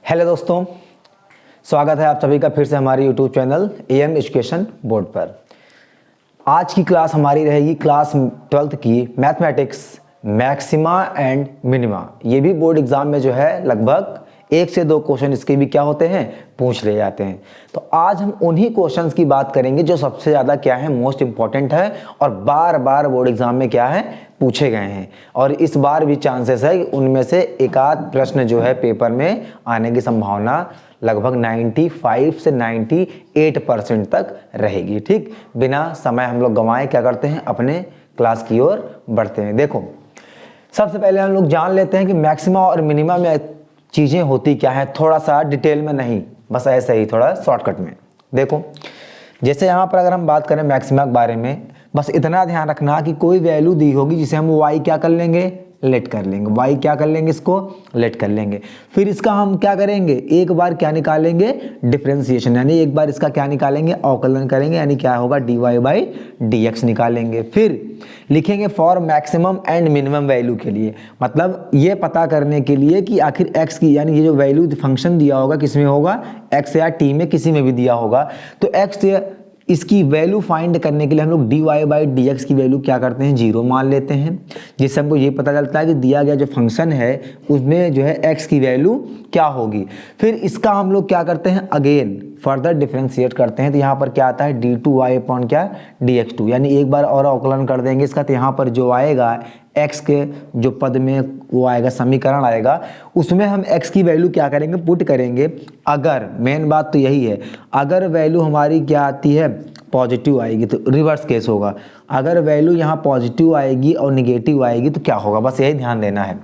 Hello दोस्तों, स्वागत है आप सभी का फिर से हमारे YouTube channel am education board पर। आज की क्लास हमारी रहेगी क्लास 12th की मैथमेटिक्स मैक्सिमा एंड मिनिमा। ये भी बोर्ड एग्जाम में जो है लगभग 1 से 2 क्वेश्चन इसके भी क्या होते हैं, पूछ ले जाते हैं। तो आज हम उन्हीं क्वेश्चंस की बात करेंगे जो सबसे ज़्यादा क्या है, मोस्ट इंपॉर्टेंट है और बार बार बोर्ड एग्जाम में क्या है, पूछे गए हैं। और इस बार भी चांसेस है कि उनमें से एक आध प्रश्न जो है पेपर में आने की संभावना लगभग 95 से 98% तक रहेगी। ठीक, बिना समय हम लोग गंवाए क्या करते हैं, अपने क्लास की ओर बढ़ते हैं। देखो, सबसे पहले हम लोग जान लेते हैं कि मैक्सिमा और मिनिमा में चीज़ें होती क्या है, थोड़ा सा डिटेल में नहीं, बस ऐसे ही थोड़ा शॉर्टकट में। देखो, जैसे यहाँ पर अगर हम बात करें मैक्सिमा के बारे में, बस इतना ध्यान रखना कि कोई वैल्यू दी होगी जिसे हम y क्या कर लेंगे, लेट कर लेंगे। y क्या कर लेंगे, इसको लेट कर लेंगे। फिर इसका हम क्या करेंगे, एक बार क्या निकालेंगे, डिफरेंशिएशन, यानी एक बार इसका क्या निकालेंगे, अवकलन करेंगे, यानी क्या होगा, dy/dx निकालेंगे। फिर लिखेंगे for maximum and minimum value के लिए, मतलब ये पता करने के लिए कि आखिर x की, यानी ये जो वैल्यू फंक्शन दिया होगा किस में होगा, x या t में किसी में भी दिया होगा, तो x इसकी वैल्यू फाइंड करने के लिए हम लोग dy/dx की वैल्यू क्या करते हैं, 0 मान लेते हैं। जिससे हमको ये पता चलता है कि दिया गया जो फंक्शन है उसमें जो है x की वैल्यू क्या होगी। फिर इसका हम लोग क्या करते हैं, अगेन फर्दर डिफरेंशिएट करते हैं। तो यहाँ पर क्या आता है, d2y/dx2, यानी एक बार और अवकलन कर देंगे इसका। तो यहाँ पर जो आएगा x के जो पद में वो आएगा, समीकरण आएगा, उसमें हम x की वैल्यू क्या करेंगे, पुट करेंगे। अगर मेन बात तो यही है, अगर वैल्यू हमारी क्या आती है, पॉजिटिव आएगी तो रिवर्स केस होगा। अगर वैल्यू यहाँ पॉजिटिव आएगी और निगेटिव आएगी तो क्या होगा, बस यही ध्यान देना है।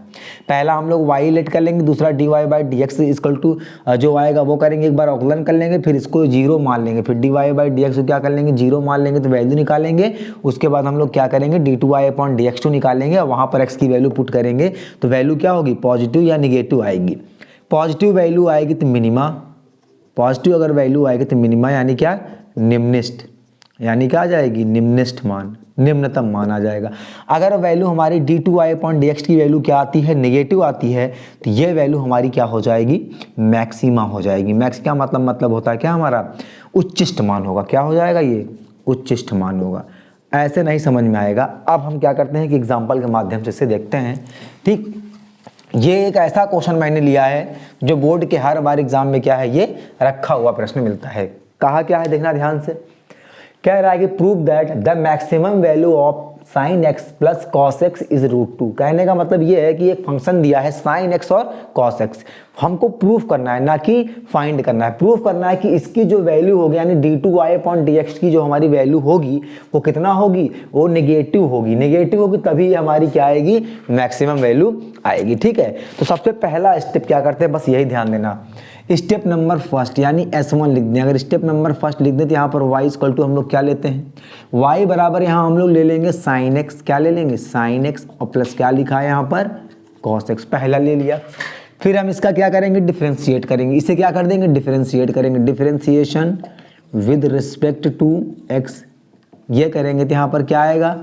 पहला हम लोग y लेट कर लेंगे, दूसरा dy/dx इक्वल टू जो आएगा वो करेंगे, एक बार अवकलन कर लेंगे, फिर इसको 0 मान लेंगे, फिर dy/dx को क्या कर लेंगे, 0 मान लेंगे तो वैल्यू निकालेंगे। उसके बाद हम लोग क्या करेंगे, d2y/dx2 निकालेंगे और वहाँ पर x की वैल्यू पुट करेंगे। तो वैल्यू क्या होगी, पॉजिटिव या निगेटिव आएगी। पॉजिटिव वैल्यू आएगी तो मिनिमा, पॉजिटिव अगर वैल्यू आएगी तो मिनिमा, यानी क्या, निम्निष्ठ, यानी क्या आ जाएगी, निम्निष्ठ मान, निम्नतम मान आ जाएगा। अगर वैल्यू हमारी d2y/dx की वैल्यू क्या आती है, नेगेटिव आती है, तो ये वैल्यू हमारी क्या हो जाएगी, मैक्सिमा हो जाएगी। मैक्स क्या मतलब होता है क्या, हमारा उच्चिष्ट मान होगा। क्या हो जाएगा, ये उच्चिष्ट मान होगा। ऐसे नहीं समझ में आएगा। अब हम क्या करते हैं कि एग्जाम्पल के माध्यम से इसे देखते हैं। ठीक, ये एक ऐसा क्वेश्चन मैंने लिया है जो बोर्ड के हर बार एग्जाम में क्या है, ये रखा हुआ प्रश्न मिलता है। कहा क्या है, देखना ध्यान से। कह रहा है कि prove that the maximum value of sin x plus cos x is √2। कहने का मतलब ये है कि एक फंक्शन दिया है sin x और cos x, हमको प्रूफ करना है, ना कि फाइंड करना है। प्रूफ करना है कि इसकी जो वैल्यू होगी, यानी d2y/dx की जो हमारी वैल्यू होगी वो कितना होगी, वो नेगेटिव होगी। नेगेटिव होगी तभी हमारी क्या आएगी, मैक्सिमम वैल्यू आएगी। ठीक है, तो सबसे पहला स्टेप क्या करते हैं, बस यही ध्यान देना। स्टेप नंबर फर्स्ट यानी S1 लिख दें। अगर स्टेप नंबर फर्स्ट लिख दें तो यहाँ पर y इक्वल टू हम लोग क्या लेते हैं, y बराबर यहाँ हम लोग ले लेंगे sin x, क्या ले लेंगे, sin x, और प्लस क्या लिखा है यहाँ पर, cos x, पहला ले लिया। फिर हम इसका क्या करेंगे, डिफरेंशिएट करेंगे। इसे क्या कर देंगे, डिफरेंशिएट करेंगे, differentiation with respect to x, ये करेंगे तो यहाँ पर क्या आएगा,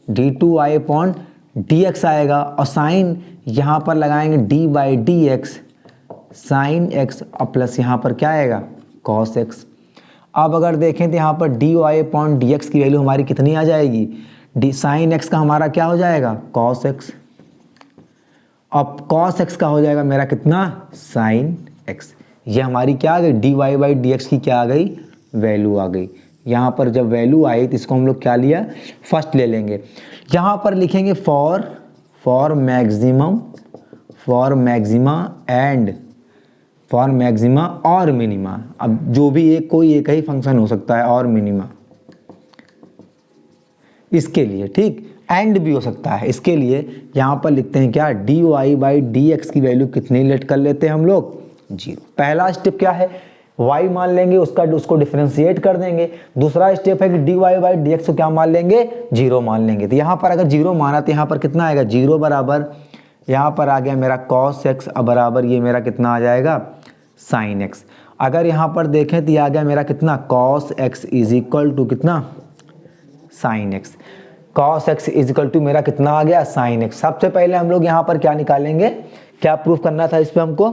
d2y/dx आएगा, और साइन यहाँ पर लगाएंगे d/dx sin x, और प्लस यहाँ पर क्या आएगा, cos x। अब अगर देखें तो यहाँ पर dy/dx की वैल्यू हमारी कितनी आ जाएगी, sin x का हमारा क्या हो जाएगा, cos x, अब cos x का हो जाएगा मेरा कितना, sin x। ये हमारी क्या आ गई, dy/dx की क्या आ गई, वैल्यू आ गई। यहाँ पर जब वैल्यू आई तो इसको हम लोग क्या लिया, फर्स्ट ले लेंगे। यहाँ पर लिखेंगे फॉर मैक्सिमा और मिनिमा। अब जो भी कोई एक ही फंक्शन हो सकता है, और मिनिमा इसके लिए, ठीक, एंड भी हो सकता है। इसके लिए यहाँ पर लिखते हैं क्या, dy/dx की वैल्यू कितनी लेट कर लेते हैं हम लोग, 0। पहला स्टेप क्या है, y मान लेंगे, उसको डिफरेंशिएट कर देंगे। दूसरा स्टेप है कि dy/dx को क्या मान लेंगे, 0 मान लेंगे। तो यहाँ पर अगर 0 माना तो यहाँ पर कितना आएगा, 0 बराबर यहाँ पर आ गया मेरा cos x, अब बराबर ये मेरा कितना आ जाएगा, sin x। अगर यहाँ पर देखें तो ये आ गया मेरा कितना, cos x is equal to कितना, sin x। cos x is equal to मेरा कितना आ गया, sin x। सबसे पहले हम लोग यहाँ पर क्या निकालेंगे, क्या प्रूफ करना था इस पर हमको,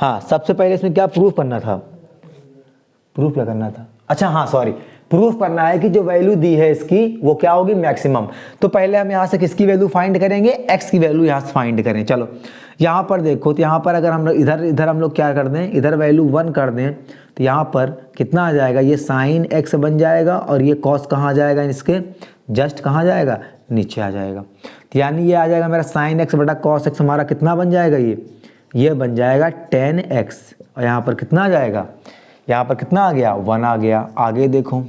हाँ, सबसे पहले इसमें क्या प्रूफ करना था, प्रूफ क्या करना था, अच्छा हाँ सॉरी, प्रूफ करना है कि जो वैल्यू दी है इसकी वो क्या होगी, मैक्सिमम। तो पहले हम यहाँ से किसकी वैल्यू फाइंड करेंगे, x की वैल्यू यहाँ से फाइंड करें। चलो यहाँ पर देखो, तो यहाँ पर अगर हम इधर हम लोग क्या कर दें, इधर वैल्यू 1 कर दें, तो यहाँ पर कितना आ जाएगा, ये साइन x बन जाएगा और ये कॉस कहाँ आ जाएगा, इसके जस्ट कहाँ जाएगा, नीचे आ जाएगा। तो यानी ये आ जाएगा मेरा साइन x बटा कॉस x, हमारा कितना बन जाएगा, ये बन जाएगा 10x। और यहाँ पर कितना आ जाएगा, यहाँ पर कितना आ गया, 1 आ गया। आगे देखो,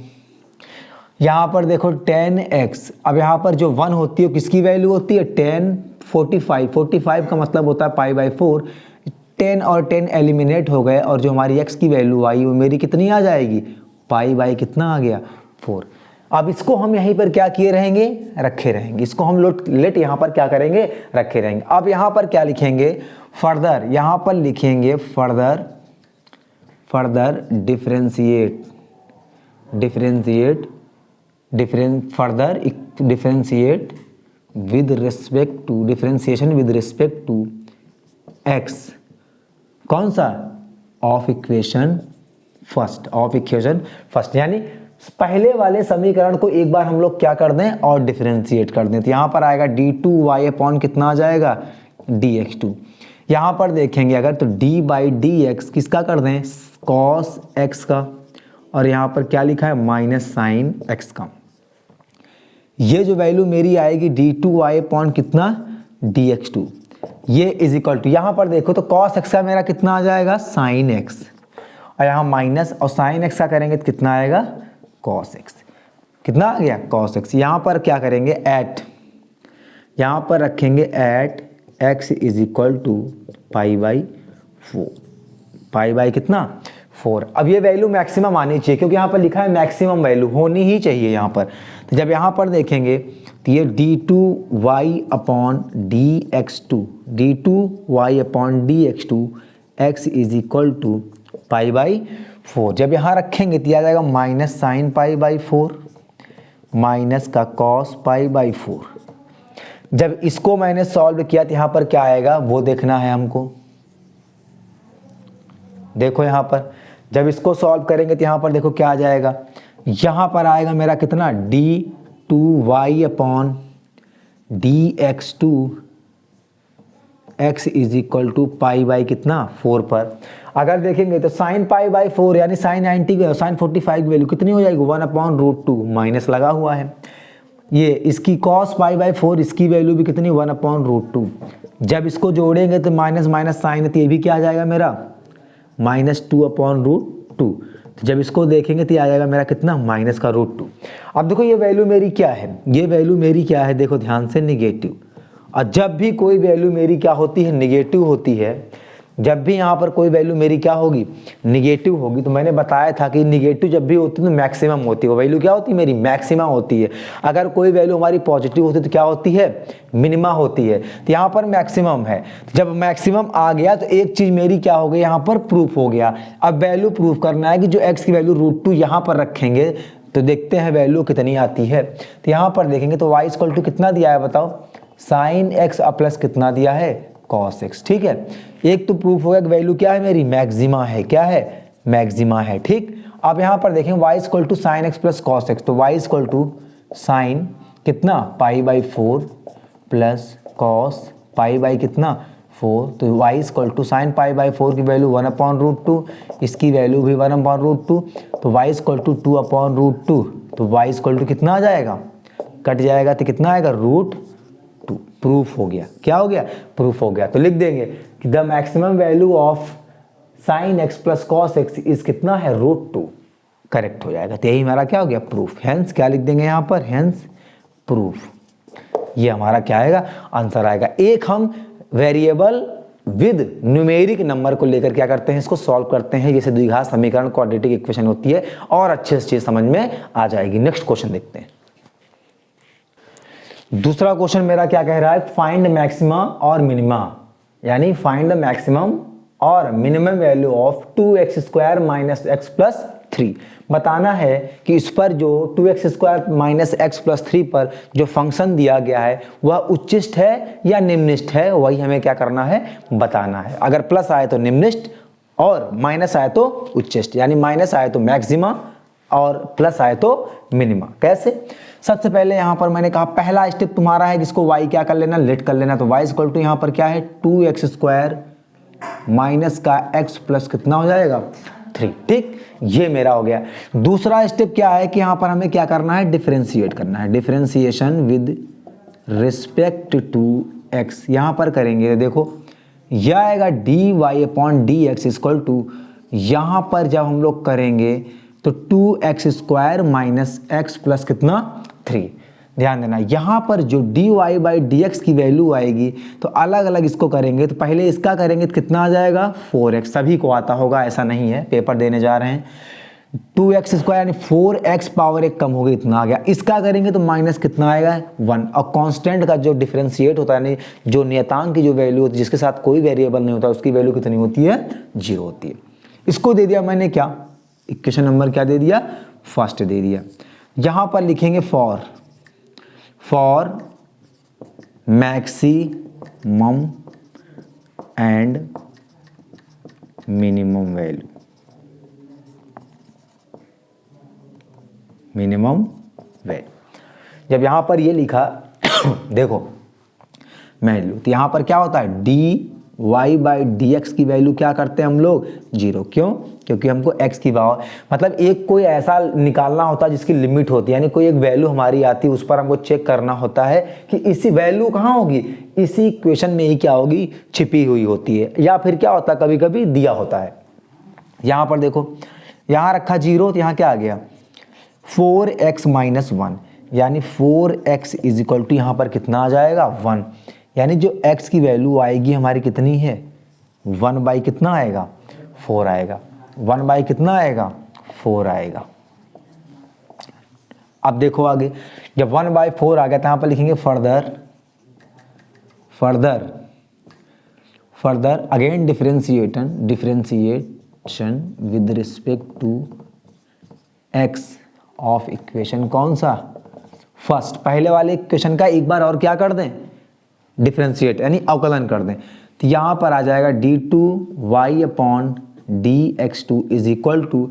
यहाँ पर देखो 10x, अब यहाँ पर जो 1 होती है किसकी वैल्यू होती है, 10 45 का मतलब होता है पाई बाई 4। 10 और 10 एलिमिनेट हो गए और जो हमारी x की वैल्यू आई वो मेरी कितनी आ जाएगी, पाई बाई कितना आ गया, 4। अब इसको हम यहीं पर क्या किए रहेंगे, रखे रहेंगे, इसको हम लेट यहाँ पर क्या करेंगे, रखे रहेंगे। अब यहाँ पर क्या लिखेंगे, फर्दर, यहाँ पर लिखेंगे further differentiate with respect to, differentiation with respect to x, कौन सा, ऑफ इक्वेशन फर्स्ट, यानी पहले वाले समीकरण को एक बार हम लोग क्या कर दें और डिफरेंशिएट कर दें। तो यहाँ पर आएगा d2y अपॉन कितना आ जाएगा, dx2। यहाँ पर देखेंगे अगर तो d बाई डी एक्स किसका कर दें, cos x का, और यहाँ पर क्या लिखा है, माइनस साइन x का। ये जो वैल्यू मेरी आएगी d2y अपॉन कितना, dx2, ये इज इक्वल टू, यहाँ पर देखो तो cos x का मेरा कितना आ जाएगा, साइन x, और यहाँ माइनस, और साइन x का करेंगे तो कितना आएगा, cos x, कितना आ गया, cos x। यहाँ पर क्या करेंगे, एट, यहाँ पर रखेंगे at x is equal to pi by 4, pi by कितना, 4। अब ये वैल्यू मैक्सिमम आनी चाहिए क्योंकि यहाँ पर लिखा है मैक्सिमम वैल्यू होनी ही चाहिए यहाँ पर। तो जब यहाँ पर देखेंगे तो ये d2y upon dx2 x is equal to pi by 4। जब यहाँ रखेंगे तो आ जाएगा minus sine pi by 4 minus का कॉस पाई बाई 4। जब इसको मैंने सॉल्व किया तो यहाँ पर क्या आएगा वो देखना है हमको। देखो यहाँ पर जब इसको सॉल्व करेंगे तो यहाँ पर देखो क्या आ जाएगा, यहाँ पर आएगा मेरा कितना d2y upon dx2 x is equal to pi by कितना 4 पर। अगर देखेंगे तो साइन पाई बाई 4 यानी साइन 90 साइन 45 की वैल्यू कितनी हो जाएगी 1/√2 माइनस लगा हुआ है। ये इसकी कॉस पाई बाई 4 इसकी वैल्यू भी कितनी 1/√2। जब इसको जोड़ेंगे तो माइनस माइनस साइन है तो ये भी क्या आ जाएगा मेरा -2/√2। तो जब इसको देखेंगे तो आ जाएगा मेरा कितना माइनस का √2। अब देखो ये वैल्यू मेरी क्या है, ये वैल्यू मेरी क्या है, देखो ध्यान से निगेटिव। और जब भी कोई वैल्यू मेरी क्या होती है निगेटिव होती है, जब भी यहाँ पर कोई वैल्यू मेरी क्या होगी निगेटिव होगी, तो मैंने बताया था कि निगेटिव जब भी होती है तो मैक्सिमम होती है, वो वैल्यू क्या होती है मेरी मैक्सिमम होती है। अगर कोई वैल्यू हमारी पॉजिटिव होती है तो क्या होती है मिनिमा होती है। तो यहाँ पर मैक्सिमम है, जब मैक्सिमम आ गया तो एक चीज़ मेरी क्या हो गई यहाँ पर प्रूफ हो गया। अब वैल्यू प्रूफ करना है कि जो x की वैल्यू √2 यहाँ पर रखेंगे तो देखते हैं वैल्यू कितनी आती है। तो यहाँ पर देखेंगे तो y इक्वल टू कितना दिया है बताओ, साइन x प्लस कितना दिया है कॉस x। ठीक है, एक तो प्रूफ हो गया कि वैल्यू क्या है मेरी मैक्सिमा है, क्या है मैक्सिमा है। ठीक, अब यहाँ पर देखें y equal to sine x plus cos x, तो y इक्वल टू साइन कितना pi by 4 plus cos pi by कितना 4, तो y equal to sine pi by 4 की वैल्यू 1/√2, इसकी वैल्यू भी 1/√2, तो y इक्वल टू 2/√2, तो y इक्वल टू कितना आ जाएगा कट जाएगा तो कितना आएगा √2। प्रूफ हो गया, क्या हो गया प्रूफ हो गया। तो लिख देंगे कि the maximum value of sine x plus cos x is कितना है √2, करेक्ट हो जाएगा। तो यही हमारा क्या हो गया प्रूफ। हेंस क्या लिख देंगे यहाँ पर, हेंस प्रूफ। ये हमारा क्या आएगा आंसर आएगा। एक हम वेरिएबल विद न्यूमेरिक नंबर को लेकर क्या करते हैं इसको सॉल्व करते हैं, जैसे द्विघात समीकरण क्वाड्रेटिक इक्वेशन होती है, और अच्छे से चीज समझ में आ जाएगी। नेक्स्ट क्वेश्चन देखते हैं। दूसरा क्वेश्चन मेरा क्या कह रहा है, फाइंड मैक्सिमा और मिनिमा, यानी फाइंड द मैक्सिमम और minimum value of 2x² minus x plus 3। बताना है कि इस पर जो 2x² माइनस x प्लस 3 पर जो फंक्शन दिया गया है वह उच्चिष्ट है या निम्निष्ट है, वही हमें क्या करना है बताना है। अगर प्लस आए तो निम्निष्ट और माइनस आए तो उच्चेष्ट, यानी माइनस आए तो मैक्सिमा और प्लस आए तो मिनिमा। कैसे? सबसे पहले यहां पर मैंने कहा पहला स्टेप तुम्हारा है जिसको y क्या कर लेना, लेट कर लेना। तो y इक्वल टू यहां पर क्या है 2x² माइनस का x प्लस कितना हो जाएगा 3। ठीक, ये मेरा हो गया। दूसरा स्टेप क्या है कि यहां पर हमें क्या करना है, डिफरेंशिएट करना है। Differentiation with respect to x यहां पर करेंगे तो देखो यह आएगा dy/dx इक्वल टू, यहां पर जब हम लोग करेंगे तो 2x² माइनस x प्लस कितना 3। ध्यान देना यहां पर जो dy/dx की वैल्यू आएगी तो अलग अलग इसको करेंगे। तो पहले इसका करेंगे तो कितना आ जाएगा 4x, सभी को आता होगा, ऐसा नहीं है, पेपर देने जा रहे हैं। 2x² यानी 4x पावर 1 कम हो गई, इतना आ गया। इसका करेंगे तो माइनस कितना आएगा 1। और कांस्टेंट का जो डिफरेंशिएट होता है, यानी जो नियतांक की जो वैल्यू होती है जिसके साथ कोई वेरिएबल नहीं होता, उसकी वैल्यू कितनी होती है 0 होती है। इसको दे दिया मैंने क्या, इक्वेशन नंबर क्या दे दिया, फर्स्ट दे दिया। यहां पर लिखेंगे for maximum and minimum value, minimum value. जब यहां पर ये लिखा देखो वैल्यू, तो यहां पर क्या होता है dy/dx की वैल्यू क्या करते हैं हम लोग 0। क्यों? क्योंकि हमको x की पावर, मतलब एक कोई ऐसा निकालना होता है जिसकी लिमिट होती है, यानी कोई एक वैल्यू हमारी आती है, उस पर हमको चेक करना होता है कि इसी वैल्यू कहाँ होगी, इसी इक्वेशन में ही क्या होगी, छिपी हुई होती है। या फिर क्या होता है कभी कभी दिया होता है। यहां पर देखो यहां रखा 0 तो यहां क्या आ गया 4x माइनस 1, यानी 4x इज इक्वल टू यहां पर कितना आ जाएगा 1। यानी जो x की वैल्यू आएगी हमारी कितनी है 1 कितना आएगा 4 आएगा। 1 कितना आएगा 4 आएगा। अब देखो आगे, जब 1/4 आ गया तो यहां पर लिखेंगे further again differentiation with respect to x of equation कौन सा फर्स्ट, पहले वाले इक्वेशन का एक बार और क्या कर दें डिफरेंशिएट, यानी अवकलन कर दें। तो यहां पर आ जाएगा d2y/dx2 इज इक्वल टू,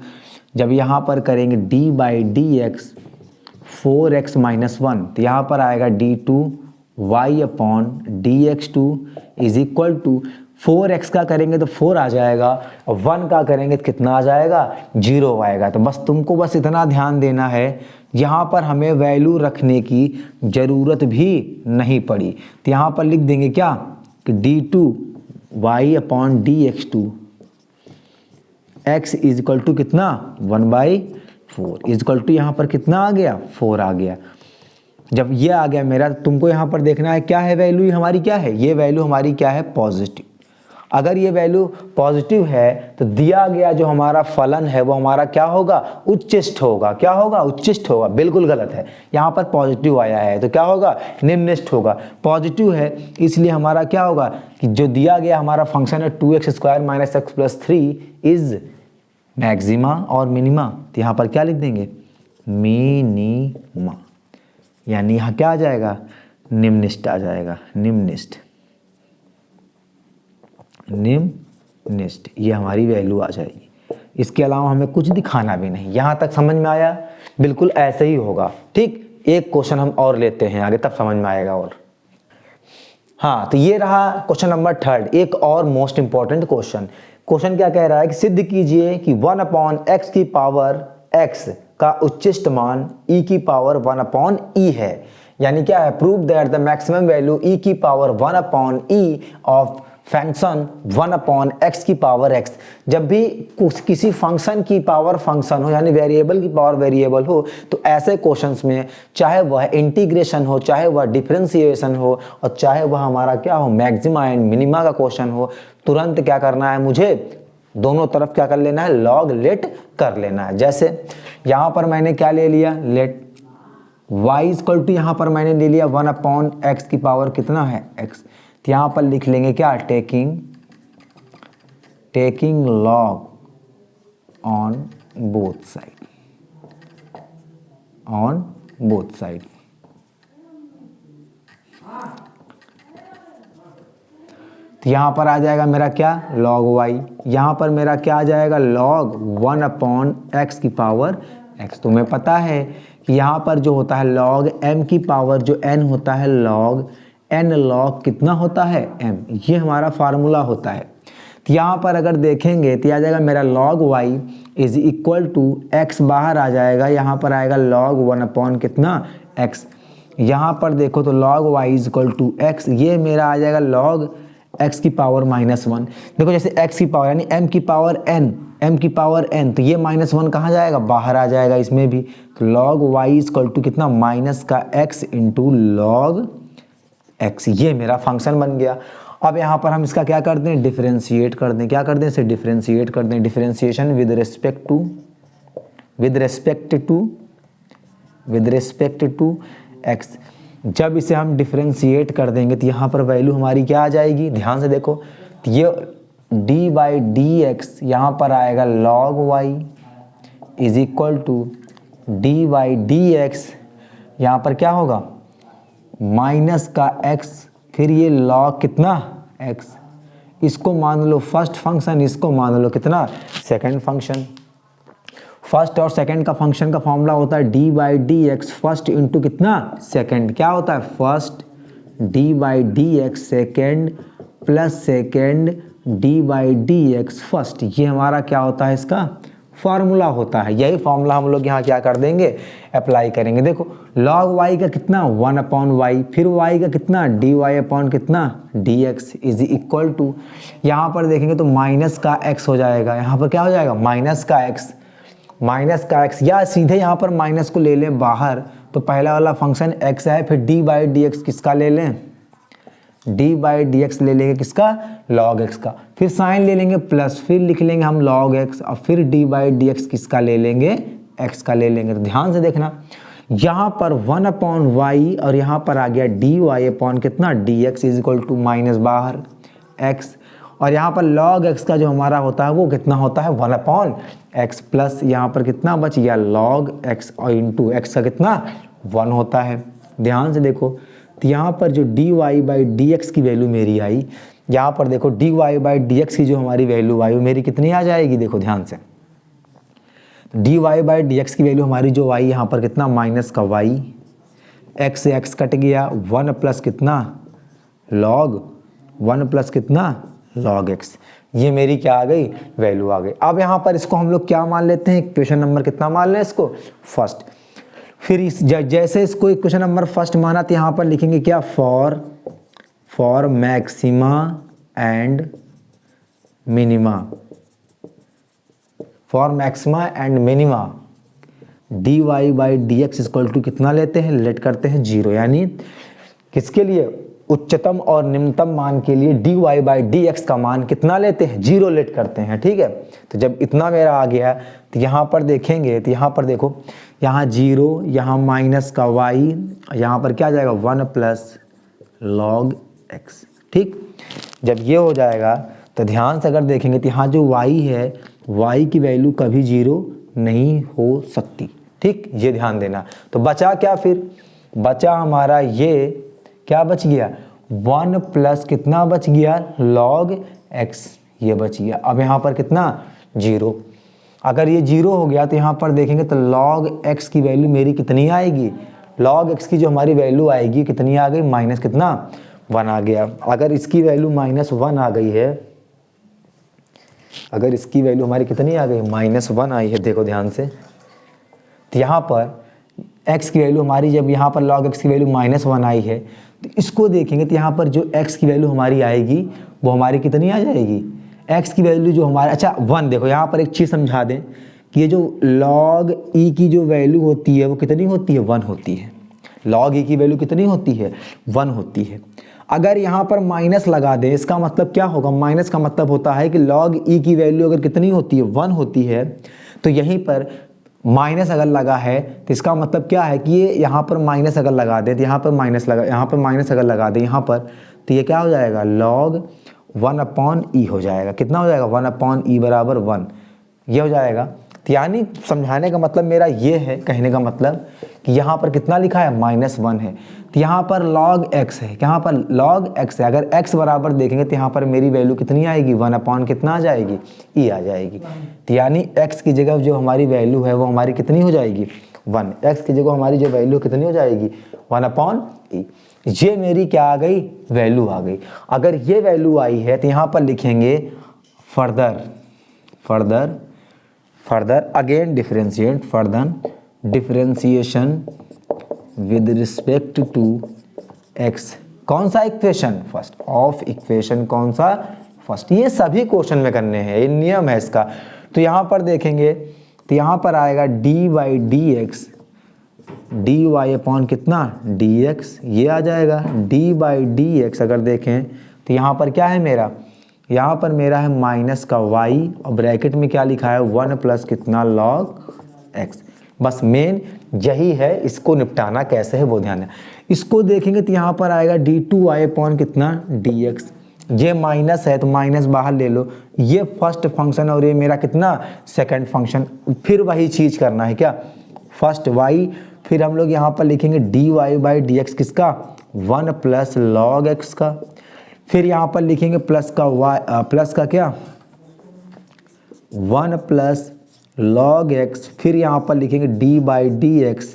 जब यहां पर करेंगे d/dx 4x माइनस 1, तो यहां पर आएगा d2y/dx2 is equal to 4x का करेंगे तो 4 आ जाएगा, और 1 का करेंगे तो कितना आ जाएगा 0 आएगा। तो बस तुमको बस इतना ध्यान देना है, यहाँ पर हमें वैल्यू रखने की ज़रूरत भी नहीं पड़ी। तो यहाँ पर लिख देंगे क्या कि d2y/dx2 x is equal to कितना 1/4 इज इक्वल टू यहाँ पर कितना आ गया 4 आ गया। जब ये आ गया मेरा, तुमको यहाँ पर देखना है क्या है वैल्यू हमारी, क्या है ये वैल्यू हमारी क्या है पॉजिटिव। अगर ये वैल्यू पॉजिटिव है तो दिया गया जो हमारा फलन है वो हमारा क्या होगा उच्चिष्ट होगा। क्या होगा उच्चिष्ट होगा, बिल्कुल गलत है, यहाँ पर पॉजिटिव आया है तो क्या होगा निम्निष्ठ होगा। पॉजिटिव है इसलिए हमारा क्या होगा कि जो दिया गया हमारा फंक्शन है 2x² minus x plus 3 is maxima और मिनिमा। तो यहाँ पर क्या लिख देंगे मिनिमा, यानी यहाँ क्या आ जाएगा निम्निष्ठ आ जाएगा, निम्निष्ठ, ये हमारी वैल्यू आ जाएगी। इसके अलावा हमें कुछ दिखाना भी नहीं। यहां तक समझ में आया, बिल्कुल ऐसे ही होगा। ठीक, एक क्वेश्चन हम और लेते हैं आगे, तब समझ में आएगा। और हाँ, तो ये रहा क्वेश्चन नंबर 3। एक और मोस्ट इंपॉर्टेंट क्वेश्चन क्या कह रहा है कि सिद्ध कीजिए कि 1/x की पावर x का उच्चिष्ट मान e की पावर 1/e है। यानी क्या है, prove that the maximum value e की power 1/e of function 1/x की पावर x। जब भी किसी फंक्शन की पावर फंक्शन हो, यानी वेरिएबल की पावर वेरिएबल हो, तो ऐसे क्वेश्चंस में चाहे वह इंटीग्रेशन हो, चाहे वह डिफरेंशिएशन हो, और चाहे वह हमारा क्या हो मैक्सिमा एंड मिनिमा का क्वेश्चन हो, तुरंत क्या करना है मुझे दोनों तरफ क्या कर लेना है लॉग लेट कर लेना है। जैसे यहां पर मैंने क्या ले लिया लेट y इक्वल टू, यहां पर मैंने ले लिया 1/x की पावर कितना है x। तो यहां पर लिख लेंगे क्या taking log on both side, तो यहाँ पर आ जाएगा मेरा क्या log y, यहाँ पर मेरा क्या आ जाएगा log 1/x की पावर x। तुम्हें पता है कि यहाँ पर जो होता है log m की पावर जो n होता है log n log कितना होता है m, ये हमारा फार्मूला होता है। तो यहाँ पर अगर देखेंगे तो आ जाएगा मेरा log y is equal to x, बाहर आ जाएगा, यहाँ पर आएगा log 1 कितना x। यहाँ पर देखो तो log y is equal to x, ये मेरा आ जाएगा log x की पावर -1। देखो जैसे x की पावर यानी m की पावर n, तो ये -1 कहाँ जाएगा, बाहर आ जाएगा इसमें भी। तो log y is equal to कितना माइनस का x इंटू log x, ये मेरा फंक्शन बन गया। अब यहाँ पर हम इसका क्या करते हैं, डिफरेंशिएट कर दें। क्या कर दें, इसे डिफरेंशिएट कर दें। Differentiation with respect to x। जब इसे हम डिफरेंशिएट कर देंगे तो यहाँ पर वैल्यू हमारी क्या आ जाएगी, ध्यान से देखो। तो ये d/dx यहाँ पर आएगा log y is equal to d/dx, यहाँ पर क्या होगा माइनस का x, फिर ये log कितना x, इसको मान लो फर्स्ट फंक्शन, इसको मान लो कितना सेकंड फंक्शन। फर्स्ट और सेकंड का फंक्शन का फॉर्मूला होता है d/dx फर्स्ट इंटू कितना सेकंड, क्या होता है first d/dx second plus second d/dx first, ये हमारा क्या होता है इसका फार्मूला होता है। यही फार्मूला हम लोग यहाँ क्या कर देंगे, अप्लाई करेंगे। देखो log y का कितना 1/y, फिर y का कितना dy कितना dx इज इक्वल टू, यहाँ पर देखेंगे तो माइनस का x हो जाएगा, यहाँ पर क्या हो जाएगा माइनस का x, या सीधे यहाँ पर माइनस को ले लें बाहर, तो पहला वाला फंक्शन x है, फिर d/dx किसका ले लें, d/dx ले लेंगे किसका log x का, फिर साइन ले लेंगे प्लस, फिर लिख लेंगे हम log x, और फिर d/dx किसका ले लेंगे x का ले लेंगे। तो ध्यान से देखना यहाँ पर 1/y और यहाँ पर आ गया dy कितना dx is equal to minus बाहर x, और यहाँ पर log x का जो हमारा होता है वो कितना होता है 1/x प्लस यहाँ पर कितना बच गया log x और इंटू x का कितना 1 होता है। ध्यान से देखो तो यहाँ पर जो dy/dx की वैल्यू मेरी आई, यहाँ पर देखो dy/dx की जो हमारी वैल्यू आई वो मेरी कितनी आ जाएगी, देखो ध्यान से dy/dx की वैल्यू हमारी जो आई यहाँ पर कितना माइनस का y, x से x कट गया, 1 प्लस कितना log 1 प्लस कितना log x, ये मेरी क्या आ गई वैल्यू आ गई। अब यहाँ पर इसको हम लोग क्या मान लेते हैं, इक्वेशन नंबर कितना मान लें इसको फर्स्ट। फिर इस जैसे इसको इक्वेशन नंबर फर्स्ट माना तो यहाँ पर लिखेंगे क्या for maxima and minima, for maxima and minima dy/dx equal to कितना लेते हैं, लेट करते हैं 0, यानी किसके लिए उच्चतम और निम्नतम मान के लिए dy/dx का मान कितना लेते हैं 0 लेट करते हैं, ठीक है। तो जब इतना मेरा आ गया तो यहाँ पर देखेंगे तो यहाँ पर देखो यहाँ 0, यहाँ माइनस का y, यहाँ पर क्या आ जाएगा 1 प्लस log x, ठीक। जब ये हो जाएगा तो ध्यान से अगर देखेंगे तो यहाँ जो y है y की वैल्यू कभी 0 नहीं हो सकती, ठीक, ये ध्यान देना। तो बचा क्या, फिर बचा हमारा ये क्या बच गया 1 प्लस कितना बच गया log x, ये बच गया। अब यहाँ पर कितना 0, अगर ये 0 हो गया तो यहाँ पर देखेंगे तो log x की वैल्यू मेरी कितनी आएगी, log x की जो हमारी वैल्यू आएगी कितनी आ गई माइनस कितना 1 आ गया। अगर इसकी वैल्यू -1 आ गई है, अगर इसकी वैल्यू हमारी कितनी आ गई -1 आई है, देखो ध्यान से, तो यहाँ पर x की वैल्यू हमारी जब यहाँ पर log x की वैल्यू -1 आई है तो इसको देखेंगे तो यहाँ पर जो x की वैल्यू हमारी आएगी वो हमारी कितनी आ जाएगी, x की वैल्यू जो हमारे, अच्छा 1, देखो यहाँ पर एक चीज़ समझा दें कि ये जो log e की जो वैल्यू होती है वो कितनी होती है 1 होती है, log e की वैल्यू कितनी होती है 1 होती है। अगर यहाँ पर माइनस लगा दें इसका मतलब क्या होगा, माइनस का मतलब होता है कि log e की वैल्यू अगर कितनी होती है 1 होती है, तो यहीं पर माइनस अगर लगा है तो इसका मतलब क्या है कि ये यहाँ पर माइनस अगर लगा दें तो यहाँ पर माइनस लगा, यहाँ पर माइनस अगर लगा दें यहाँ पर, तो ये क्या हो जाएगा log 1/e हो जाएगा, कितना हो जाएगा 1/e बराबर 1, ये हो जाएगा। तो तो यानी समझाने का मतलब मेरा ये है, कहने का मतलब कि यहाँ पर कितना लिखा है -1 है, तो यहाँ पर log x है, यहाँ पर log x है। अगर x बराबर देखेंगे तो यहाँ पर मेरी वैल्यू कितनी आएगी, 1 अपॉन कितना आ जाएगी, e आ जाएगी। तो यानी x की जगह जो हमारी वैल्यू है वो हमारी कितनी हो जाएगी, 1। x की जगह हमारी जो वैल्यू कितनी हो जाएगी, 1 अपॉन e। ये मेरी क्या आ गई, वैल्यू आ गई। अगर ये वैल्यू आई है तो यहाँ पर लिखेंगे further again differentiate, further differentiation with respect to x। कौन सा इक्वेशन, फर्स्ट ऑफ इक्वेशन, कौन सा, फर्स्ट। ये सभी क्वेश्चन में करने हैं, ये नियम है इसका। तो यहाँ पर देखेंगे तो यहाँ पर आएगा dy/dx, dy अपॉन कितना, dx, ये आ जाएगा dy/dx। अगर देखें तो यहाँ पर क्या है मेरा, यहाँ पर मेरा है माइनस का y और ब्रैकेट में क्या लिखा है, 1 प्लस कितना log x। बस मेन यही है, इसको निपटाना कैसे है वो ध्यान है। इसको देखेंगे तो यहाँ पर आएगा d2y अपॉन कितना, dx। ये माइनस है तो माइनस बाहर ले लो, ये फर्स्ट फंक्शन और ये मेरा कितना, सेकंड फंक्शन। फिर वही चीज़ करना है क्या, फर्स्ट y, फिर हम लोग यहाँ पर लिखेंगे dy/dx किसका, 1 प्लस log x का। फिर यहाँ पर लिखेंगे प्लस का y, प्लस का क्या, 1 प्लस log x। फिर यहाँ पर लिखेंगे d/dx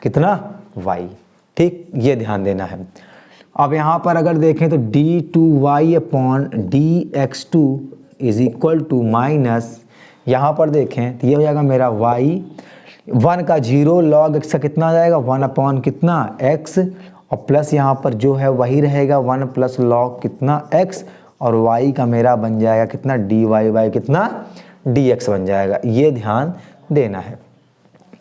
कितना, y। ठीक, ये ध्यान देना है। अब यहाँ पर अगर देखें तो d2y upon dx2 is equal to minus, यहाँ पर देखें तो ये हो जाएगा मेरा y, 1 का 0 log x का कितना आ जाएगा, 1 अपॉन कितना x, और प्लस यहाँ पर जो है वही रहेगा 1 प्लस log कितना x, और y का मेरा बन जाएगा कितना, dy कितना, dx बन जाएगा। ये ध्यान देना है।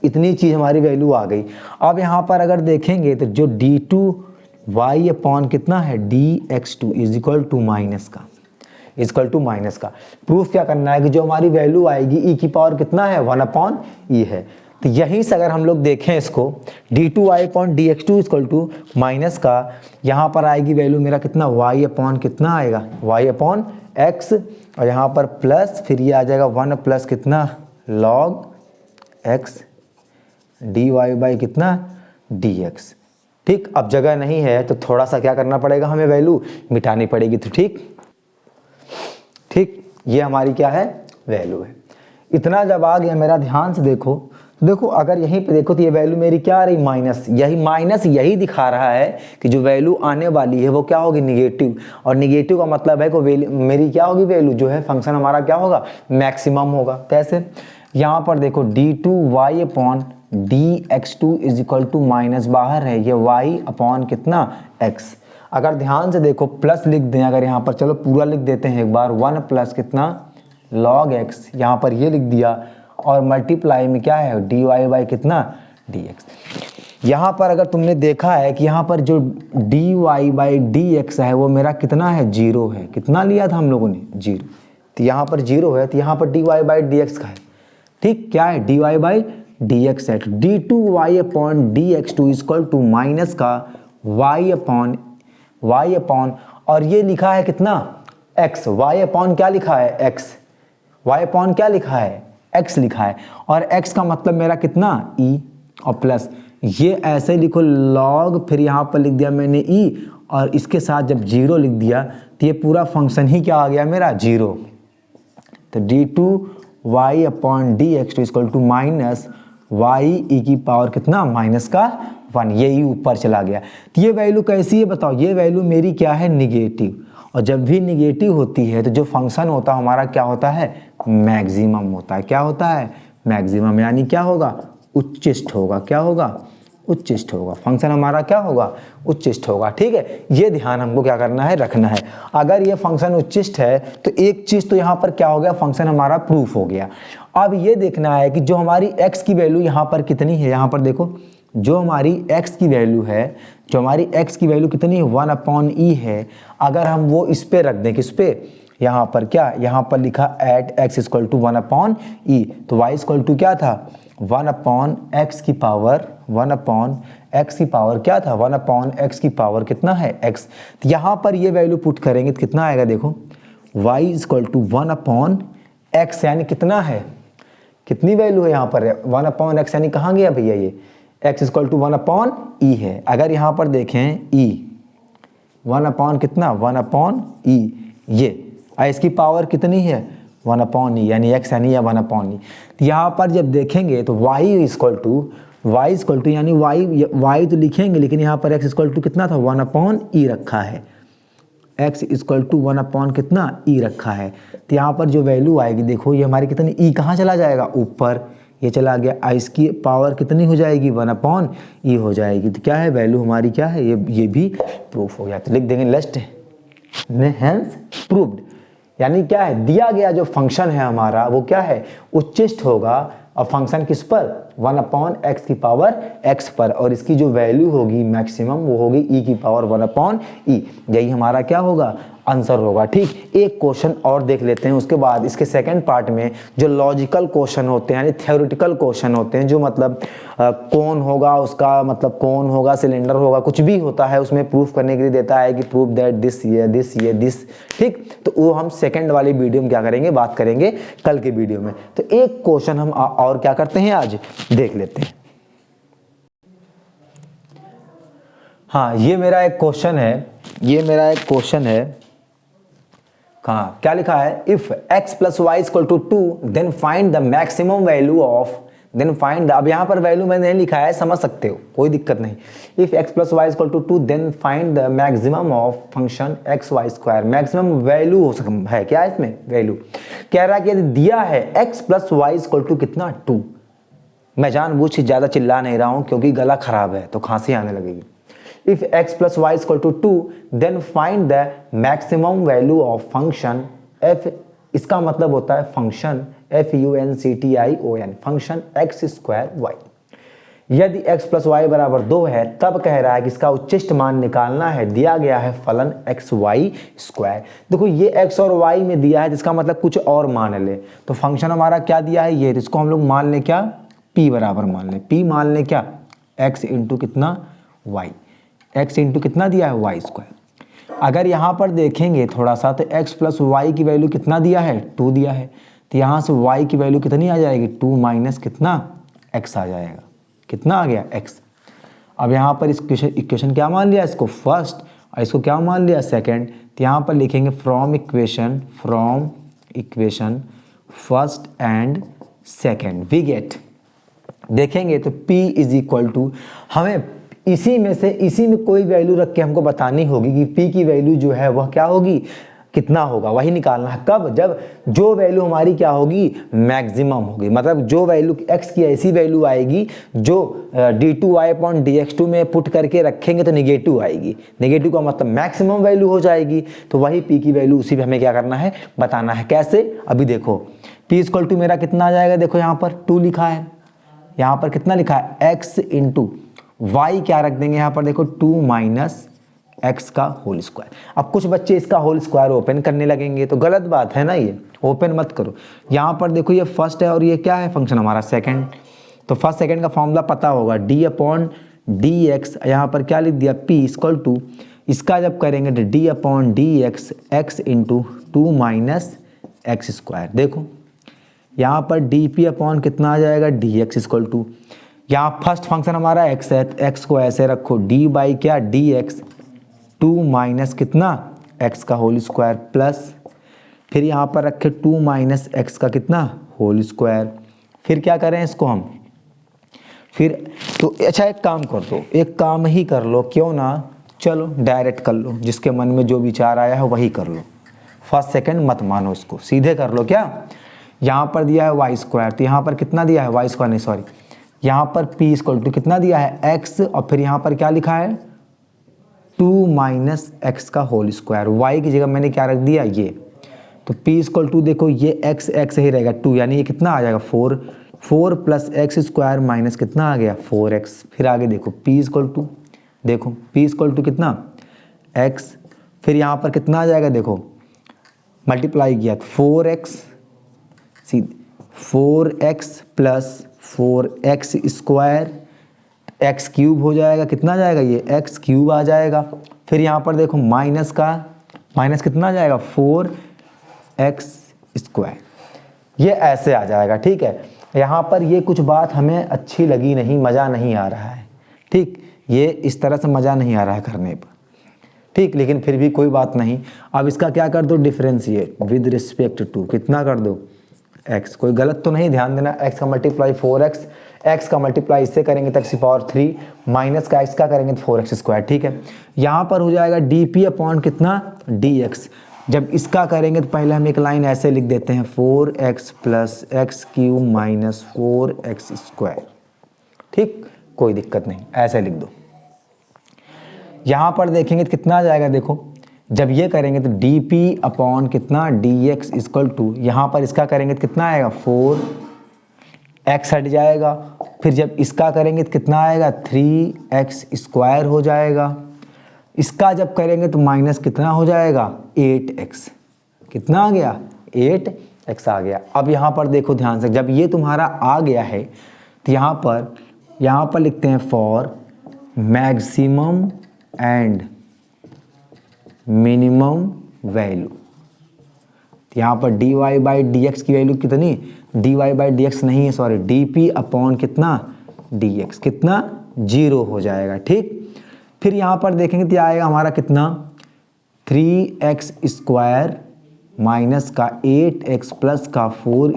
इतनी चीज़ हमारी वैल्यू आ गई। अब यहाँ पर अगर देखेंगे तो जो d2y अपॉन कितना है, dx2 is equal to minus का, इक्वल टू माइनस का प्रूफ क्या करना है कि जो हमारी वैल्यू आएगी e की पावर कितना है, 1 अपॉन e है। तो यहीं से अगर हम लोग देखें इसको, d2y upon dx2 equal to minus का, यहाँ पर आएगी वैल्यू मेरा कितना, y अपॉन कितना आएगा, y अपॉन x, और यहाँ पर प्लस, फिर ये आ जाएगा 1 प्लस कितना log x dy बाई कितना dx। ठीक, अब जगह नहीं है तो थोड़ा सा क्या करना पड़ेगा, हमें वैल्यू मिटानी पड़ेगी। तो ठीक, ये हमारी क्या है, वैल्यू है। इतना जब आ गया मेरा, ध्यान से देखो अगर यहीं पे देखो तो ये वैल्यू मेरी क्या आ रही, माइनस। यही दिखा रहा है कि जो वैल्यू आने वाली है वो क्या होगी, निगेटिव। और निगेटिव का मतलब है कि मेरी क्या होगी, वैल्यू जो है फंक्शन हमारा क्या होगा, मैक्सिमम होगा। कैसे, यहाँ पर देखो d2y upon dx2 is equal to minus, बाहर है ये y अपॉन कितना x। अगर ध्यान से देखो प्लस लिख दें, अगर यहाँ पर चलो पूरा लिख देते हैं एक बार, 1 प्लस कितना log x, यहाँ पर ये लिख दिया, और मल्टीप्लाई में क्या है, dy बाई कितना dx। यहाँ पर अगर तुमने देखा है कि यहाँ पर जो dy बाई dx है वो मेरा कितना है, 0 है। कितना लिया था हम लोगों ने, 0। तो यहाँ पर 0 है, तो यहाँ पर dy बाई dx का है। ठीक, क्या है, dy बाई dx है। d2y upon dx2 equal to minus का y अपॉन और ये लिखा है कितना, x। y अपॉन क्या लिखा है, x। y अपॉन क्या लिखा है, x लिखा है, और x का मतलब मेरा कितना, e, और प्लस ये ऐसे लिखो log, फिर यहाँ पर लिख दिया मैंने e, और इसके साथ जब 0 लिख दिया तो ये पूरा फंक्शन ही क्या आ गया मेरा, 0। तो d2y upon dx2 equal to minus y e की पावर कितना, माइनस का 1, ये ही ऊपर चला गया। तो ये वैल्यू कैसी है बताओ, ये वैल्यू मेरी क्या है, निगेटिव। और जब भी निगेटिव होती है तो जो फंक्शन होता है हमारा क्या होता है, मैक्सिमम होता है। क्या होता है, मैक्सिमम, यानी क्या होगा, उच्चिष्ट होगा। क्या होगा, उच्चिष्ट होगा। फंक्शन हमारा क्या होगा, उच्चिष्ट होगा। ठीक है, ये ध्यान हमको क्या करना है, रखना है। अगर ये फंक्शन उच्चिष्ट है तो एक चीज़ तो यहाँ पर क्या हो गया, फंक्शन हमारा प्रूफ हो गया। अब ये देखना है कि जो हमारी x की वैल्यू यहाँ पर कितनी है। यहाँ पर देखो जो हमारी x की वैल्यू है, जो हमारी x की वैल्यू कितनी है, 1 अपॉन e है। अगर हम वो इस पे रख दें, किस पे, यहाँ पर क्या, यहाँ पर लिखा at x equal to 1 upon e, तो y इक्वल टू क्या था, 1 अपॉन x की पावर, 1 अपॉन x की पावर क्या था, 1 अपॉन x की पावर कितना है, x। तो यहाँ पर ये वैल्यू पुट करेंगे तो कितना आएगा, देखो y equal to 1 upon x, यानी कितना है, कितनी वैल्यू है यहाँ पर 1/x, यानी कहाँ गया भैया ये x इक्वल टू 1/e है। अगर यहाँ पर देखें e 1 कितना 1/e, ये इसकी पावर कितनी है 1/e, यानी x यानी 1/e। तो यहाँ पर जब देखेंगे तो y इक्वल टू यानी y तो लिखेंगे, लेकिन यहाँ पर x इक्वल टू कितना था 1/e रखा है, x इक्वल टू 1 कितना e रखा है। तो यहाँ पर जो वैल्यू आएगी देखो ये हमारी कितनी e कहाँ चला जाएगा ऊपर, ये चला गया, इसकी पावर कितनी हो जाएगी 1/e हो जाएगी। तो क्या है वैल्यू हमारी क्या है, ये भी प्रूफ हो गया। तो लिख देंगे लेस्ट हेंस प्रूव्ड, यानी क्या है दिया गया जो फंक्शन है हमारा वो क्या है उच्चिष्ट होगा, और फंक्शन किस पर 1/x की पावर x पर, और इसकी जो वैल्यू होगी मैक्सिमम वो होगी e की पावर 1/e। यही हमारा क्या होगा आंसर होगा। ठीक, एक क्वेश्चन और देख लेते हैं, उसके बाद इसके सेकंड पार्ट में जो लॉजिकल क्वेश्चन होते हैं यानी थ्योरेटिकल क्वेश्चन होते हैं, जो मतलब कौन होगा उसका मतलब कौन होगा, सिलेंडर होगा, कुछ भी होता है उसमें प्रूफ करने के लिए देता है कि प्रूफ दैट दिस। ठीक, तो वो हम सेकंड वाली वीडियो में क्या करेंगे बात करेंगे कल के वीडियो में। तो एक क्वेश्चन हम और क्या करते हैं आज देख लेते हैं। हाँ, ये मेरा एक क्वेश्चन है, कहाँ क्या लिखा है, if x plus y equal to 2 then find the maximum value of, then find, अब यहाँ पर वैल्यू मैंने नहीं लिखा है, समझ सकते हो कोई दिक्कत नहीं। If x plus y equal to 2 then find the maximum of function x y square. Maximum value हो सकता है क्या इसमें वैल्यू, कह रहा है कि यदि दिया है x plus y equal to कितना 2, मैं जानबूझ के ज़्यादा चिल्ला नहीं रहा हूँ क्योंकि गला खराब है तो खांसी आने लगेगी। If x plus y is equal to 2, then find the maximum value of function f, इसका मतलब होता है function function function x square y। यदि x प्लस वाई बराबर 2 है तब कह रहा है कि इसका उच्चिष्ट मान निकालना है, दिया गया है फलन एक्स वाई स्क्वायर। देखो ये x और y में दिया है जिसका मतलब कुछ और मान ले, तो फंक्शन हमारा क्या दिया है ये, इसको हम लोग मान लें क्या p बराबर मान लें, p मान लें क्या x इंटू कितना y, x इंटू कितना दिया है वाई स्क्वायर। अगर यहाँ पर देखेंगे थोड़ा सा तो x प्लस वाई की वैल्यू कितना दिया है 2 दिया है, तो यहाँ से y की वैल्यू कितनी आ जाएगी 2 माइनस कितना x आ जाएगा, कितना आ गया x। अब यहाँ पर इस इक्वेशन क्या मान लिया इसको फर्स्ट और इसको क्या मान लिया सेकंड, तो यहाँ पर लिखेंगे from equation first and second we get, देखेंगे तो p इज इक्वल टू, हमें इसी में कोई वैल्यू रख के हमको बतानी होगी कि p की वैल्यू जो है वह क्या होगी कितना होगा, वही निकालना है। कब, जब जो वैल्यू हमारी क्या होगी मैक्सिमम होगी, मतलब जो वैल्यू x की ऐसी वैल्यू आएगी जो d2y/dx2 में पुट करके रखेंगे तो निगेटिव आएगी, निगेटिव का मतलब मैक्सिमम वैल्यू हो जाएगी, तो वही p की वैल्यू उसी पे हमें क्या करना है बताना है। कैसे, अभी देखो p इक्वल टू मेरा कितना आ जाएगा, देखो यहाँ पर 2 लिखा है, यहाँ पर कितना लिखा है x इंटू y क्या रख देंगे यहाँ पर देखो 2 माइनस x का होल स्क्वायर। अब कुछ बच्चे इसका होल स्क्वायर ओपन करने लगेंगे तो गलत बात है ना, ये ओपन मत करो। यहाँ पर देखो ये फर्स्ट है और ये क्या है फंक्शन हमारा सेकंड, तो फर्स्ट सेकंड का फॉर्मूला पता होगा d/dx, यहाँ पर क्या लिख दिया p इक्वल टू, इसका जब करेंगे तो d/dx x into 2 minus x square. देखो यहाँ पर dp/ कितना आ जाएगा dx इक्वल टू, यहाँ फर्स्ट फंक्शन हमारा x है, x को ऐसे रखो d बाई क्या dx 2 माइनस कितना x का होल स्क्वायर प्लस, फिर यहाँ पर रखे 2 माइनस x का कितना होल स्क्वायर, फिर क्या करें इसको हम, फिर तो अच्छा एक काम कर दो, एक काम ही कर लो क्यों ना, चलो डायरेक्ट कर लो, जिसके मन में जो विचार आया है वही कर लो, फर्स्ट सेकंड मत मानो, इसको सीधे कर लो। क्या, यहाँ पर दिया है वाई स्क्वायर, तो यहाँ पर कितना दिया है वाई स्क्वायर नहीं सॉरी, यहाँ पर p इक्वल टू कितना दिया है x, और फिर यहाँ पर क्या लिखा है 2 माइनस एक्स का होल स्क्वायर, y की जगह मैंने क्या रख दिया ये, तो p इक्वल टू देखो ये x ही रहेगा 2, यानी ये कितना आ जाएगा 4 प्लस एक्स स्क्वायर माइनस कितना आ गया 4x। फिर आगे देखो p इक्वल टू, देखो p इक्वल टू कितना x, फिर यहाँ पर कितना आ जाएगा देखो मल्टीप्लाई किया तो 4x plus 4x square x cube हो जाएगा, कितना आ जाएगा ये एक्स क्यूब आ जाएगा, फिर यहाँ पर देखो माइनस कितना आ जाएगा 4x स्क्वायर, ये ऐसे आ जाएगा। ठीक है, यहाँ पर ये कुछ बात हमें अच्छी लगी नहीं, मज़ा नहीं आ रहा है, ठीक, ये इस तरह से मज़ा नहीं आ रहा है करने पर, ठीक, लेकिन फिर भी कोई बात नहीं। अब इसका क्या कर दो, डिफरेंशिएट विद रिस्पेक्ट टू कितना कर दो, x। कोई गलत तो नहीं, ध्यान देना, x का मल्टीप्लाई 4x, x का मल्टीप्लाई इससे करेंगे तो x⁴ माइनस का x का करेंगे तो 4x², ठीक है। यहाँ पर हो जाएगा dp अपॉन कितना, dx। जब इसका करेंगे तो पहले हम एक लाइन ऐसे लिख देते हैं, 4x + x³ माइनस 4x², ठीक, कोई दिक्कत नहीं, ऐसे लिख दो। यहाँ पर देखेंगे तो कितना आ जाएगा, देखो जब ये करेंगे तो dp अपॉन कितना, dx = यहाँ पर इसका करेंगे तो कितना आएगा, 4x हट जाएगा, फिर जब इसका करेंगे तो कितना आएगा, 3x² हो जाएगा। इसका जब करेंगे तो माइनस कितना हो जाएगा, 8x। कितना आ गया, 8x आ गया। अब यहाँ पर देखो ध्यान से, जब ये तुम्हारा आ गया है तो यहाँ पर लिखते हैं for maximum and minimum value. यहाँ पर dy/dx की वैल्यू कितनी, dy/dx नहीं है, सॉरी, dp अपॉन कितना, dx कितना, 0 हो जाएगा, ठीक। फिर यहाँ पर देखेंगे तो आएगा हमारा कितना, 3x² माइनस का 8x प्लस का 4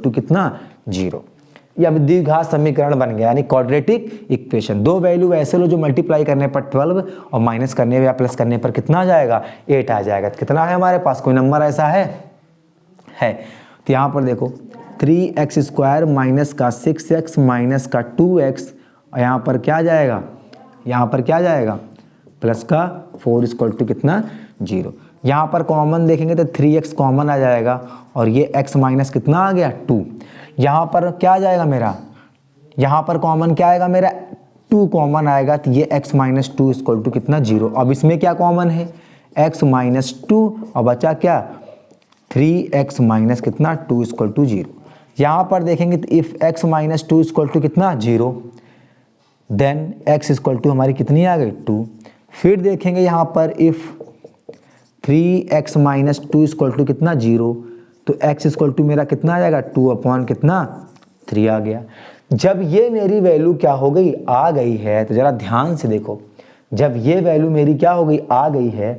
= कितना, 0। यह अब द्विघात समीकरण बन गया, यानी क्वाड्रेटिक इक्वेशन। दो वैल्यू ऐसे लो जो मल्टीप्लाई करने पर 12 और माइनस करने या प्लस करने पर कितना आ जाएगा, 8 आ जाएगा। तो कितना है हमारे पास, कोई नंबर ऐसा है। तो यहाँ पर देखो 3x² माइनस का 6x माइनस का 2x, और यहाँ पर क्या आ जाएगा, यहाँ पर क्या आ जाएगा, प्लस का 4 = कितना, 0। यहाँ पर कॉमन देखेंगे तो 3x कॉमन आ जाएगा, और ये x माइनस कितना आ गया, 2। यहाँ पर क्या आ जाएगा मेरा, यहाँ पर कॉमन क्या आएगा मेरा, 2 कॉमन आएगा, तो ये x - 2 = कितना, 0। अब इसमें क्या कॉमन है, x - 2, और बचा क्या, 3x माइनस कितना, 2 = 0। यहाँ पर देखेंगे तो इफ़ x - 2 = कितना, 0, देन x = हमारी कितनी आ गई, 2। फिर देखेंगे यहाँ पर इफ़ 3x - 2 = कितना, 0, तो x = मेरा कितना आ जाएगा, 2 अपॉन कितना, 3 आ गया। जब ये मेरी वैल्यू क्या हो गई, आ गई है, तो ज़रा ध्यान से देखो, जब ये वैल्यू मेरी क्या हो गई, आ गई है,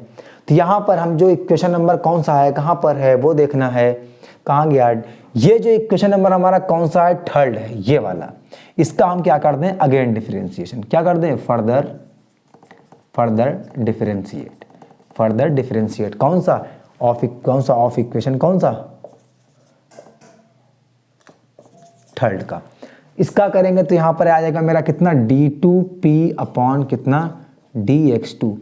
तो यहाँ पर हम जो इक्वेशन नंबर कौन सा है, कहाँ पर है वो देखना है, कहाँ गया, ये जो इक्वेशन नंबर हमारा कौन सा है, 3rd है, ये वाला। इसका हम क्या कर दें, अगेन डिफरेंशिएशन, क्या कर दें, फर्दर डिफरेंशिएट, कौन सा ऑफ इक्वेशन, कौन सा, 3rd का। इसका करेंगे तो यहाँ पर आ जाएगा मेरा कितना, d2p अपॉन कितना, dx2।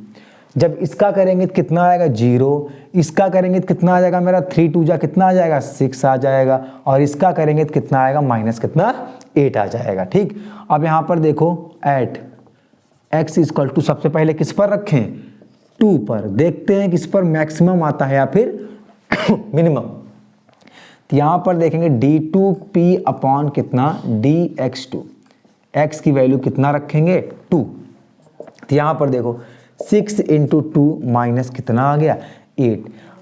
जब इसका करेंगे तो कितना आएगा, 0। इसका करेंगे तो कितना आ जाएगा मेरा, 3 2 जा कितना आ जाएगा, 6 आ जाएगा, और इसका करेंगे तो कितना आएगा, माइनस कितना, 8 आ जाएगा, ठीक। अब यहाँ पर देखो एट x = सबसे पहले किस पर रखें, 2 पर, देखते हैं किस पर मैक्सिमम आता है या फिर मिनिमम। तो यहाँ पर देखेंगे d2p अपॉन कितना, dx2, x की वैल्यू कितना रखेंगे, 2। तो यहाँ पर देखो 6 × 2 माइनस कितना आ गया, 8।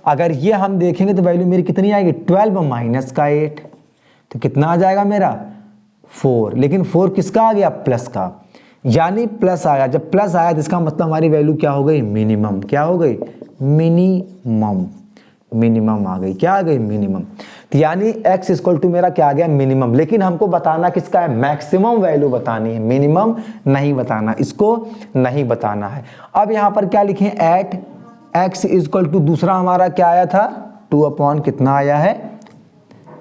अगर ये हम देखेंगे तो वैल्यू मेरी कितनी आएगी, 12 माइनस का 8, तो कितना आ जाएगा मेरा, 4। लेकिन 4 किसका आ गया, प्लस का, यानी प्लस आया। जब प्लस आया तो इसका मतलब हमारी वैल्यू क्या हो गई, मिनिमम। क्या हो गई, मिनिमम आ गई, क्या आ गई, मिनिमम। तो यानी x = मेरा क्या आ गया, मिनिमम। लेकिन हमको बताना किसका है, मैक्सिमम वैल्यू बतानी है, मिनिमम नहीं बताना, इसको नहीं बताना है। अब यहाँ पर क्या लिखें, एट x = दूसरा हमारा क्या आया था, 2 अपॉन कितना आया है,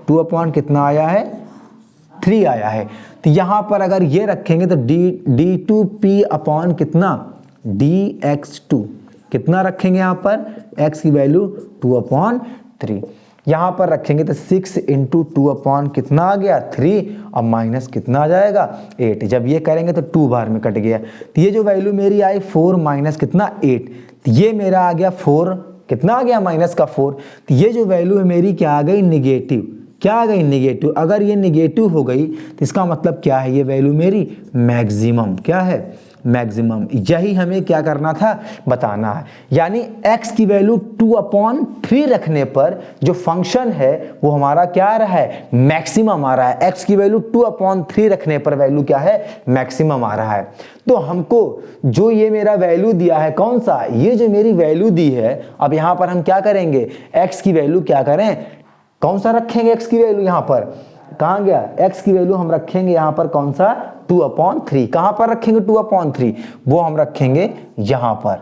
2 अपॉन कितना आया है, 3 आया है। तो यहाँ पर अगर ये रखेंगे तो d2p अपॉन कितना, dx2 कितना रखेंगे, यहाँ पर x की वैल्यू 2/3। यहाँ पर रखेंगे तो 6 × 2 अपॉन कितना आ गया, 3, और माइनस कितना आ जाएगा, 8। जब ये करेंगे तो 2 बार में कट गया, तो ये जो वैल्यू मेरी आई 4 माइनस कितना, 8, तो ये मेरा आ गया 4, कितना आ गया, माइनस का 4। तो ये जो वैल्यू है मेरी क्या आ गई, निगेटिव। क्या आ गई, निगेटिव। अगर ये निगेटिव हो गई तो इसका मतलब क्या है, ये वैल्यू मेरी मैक्सिमम, क्या है, मैक्सिमम। यही हमें क्या करना था, बताना है। यानी x की वैल्यू 2/3 रखने पर जो फंक्शन है वो हमारा क्या आ रहा है, मैक्सिमम आ रहा है। x की वैल्यू 2/3 रखने पर वैल्यू क्या है, मैक्सिमम आ रहा है। तो हमको जो ये मेरा वैल्यू दिया है, कौन सा, ये जो मेरी वैल्यू दी है, अब यहां पर हम क्या करेंगे, x की वैल्यू क्या करें, कौन सा रखेंगे x की वैल्यू, यहां पर कहां गया, x की वैल्यू हम रखेंगे यहां पर कौन सा, 2/3। कहां पर रखेंगे 2/3, वो हम रखेंगे यहां पर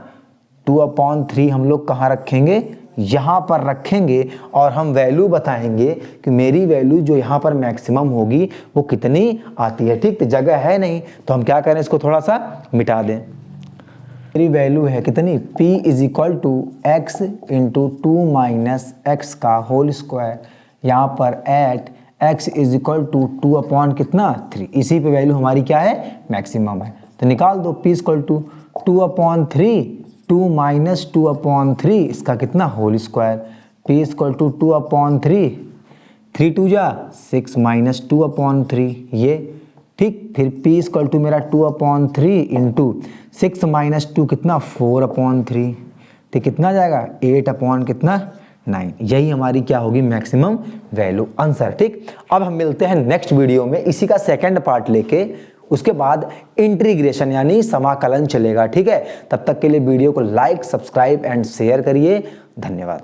2/3 हम लोग कहां रखेंगे, यहां पर रखेंगे। और हम वैल्यू बताएंगे कि मेरी वैल्यू जो यहां पर मैक्सिमम होगी वो कितनी आती है। ठीक, तो जगह है नहीं तो हम क्या करें, इसको थोड़ा सा मिटा दें। मेरी वैल्यु है कितनी, p = x × 2 - x का होल स्क्वायर, यहाँ पर एट x = 2/3, इसी पे वैल्यू हमारी क्या है, मैक्सिमम है। तो निकाल दो, p = 2/3, 2 - 2/3 इसका कितना, होल स्क्वायर, p = 2/3, 3 2 जा 6 - 2/3 ये, ठीक। फिर p = मेरा 2/3 × 6 - 2 कितना, 4/3, तो कितना जाएगा, 8/9। यही हमारी क्या होगी, मैक्सिमम वैल्यू, आंसर। ठीक, अब हम मिलते हैं नेक्स्ट वीडियो में इसी का सेकंड पार्ट लेके, उसके बाद इंटीग्रेशन यानी समाकलन चलेगा। ठीक है, तब तक के लिए वीडियो को लाइक, सब्सक्राइब एंड शेयर करिए। धन्यवाद।